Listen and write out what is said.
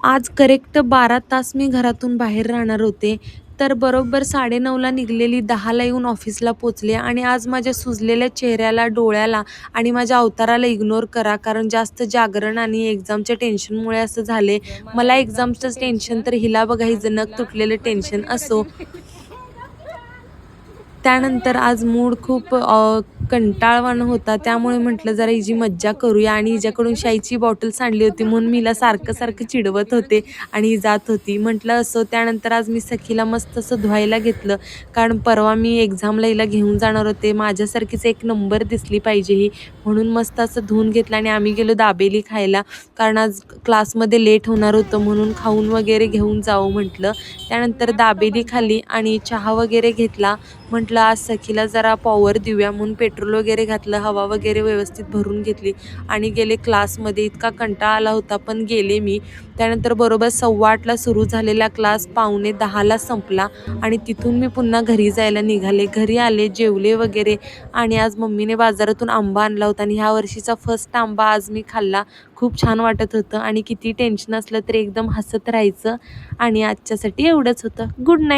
आज करेक्ट 12 तास मी घरातून बाहेर राहणार होते. तर बरोबर 9:30ला निघालेली 10ला येऊन ऑफिसला पोचले आणि आज माझ्या सुजलेल्या चेहऱ्याला, डोळ्याला आणि माझ्या अवताराला इग्नोर करा, कारण जास्त जागरण आणि एक्झामच्या टेन्शनमुळे असं झाले. मला एक्झामचं टेन्शन तर हिला बघा हिचं नख तुटलेलं टेन्शन असो. त्यानंतर आज मूड खूप कंटाळवाणं होता, त्यामुळे म्हटलं जरा हिची मज्जा करूया आणि हिच्याकडून शाईची बॉटल सांडली होती म्हणून मी हिला सारखं चिडवत होते आणि ही जात होती. म्हटलं असो. त्यानंतर आज मी सखीला मस्त असं धुवायला घेतलं, कारण परवा मी एक्झामला हिला घेऊन जाणार होते. माझ्यासारखीच एक नंबर दिसली पाहिजे ही, म्हणून मस्त असं धुवून घेतलं आणि आम्ही गेलो दाबेली खायला, कारण आज क्लासमध्ये लेट होणार होतं म्हणून खाऊन वगैरे घेऊन जावं म्हटलं. त्यानंतर दाबेली खाल्ली आणि चहा वगैरे घेतला. म्हटलं आज सखीला जरा पॉवर देऊया म्हणून पेट्रोल वगैरे घातलं, हवा वगैरे व्यवस्थित भरून घेतली आणि गेले क्लासमध्ये. इतका कंटाळा आला होता पण गेले मी. त्यानंतर बरोबर 8:15ला सुरू झालेला क्लास 9:45ला संपला आणि तिथून मी पुन्हा घरी जायला निघाले. घरी आले, जेवले वगैरे आणि आज मम्मीने बाजारातून आंबा आणला होता आणि ह्या वर्षीचा फर्स्ट आंबा आज मी खाल्ला. खूप छान वाटत होतं आणि किती टेन्शन असलं तरी एकदम हसत राहायचं. आणि आजच्यासाठी एवढंच होतं. Good night.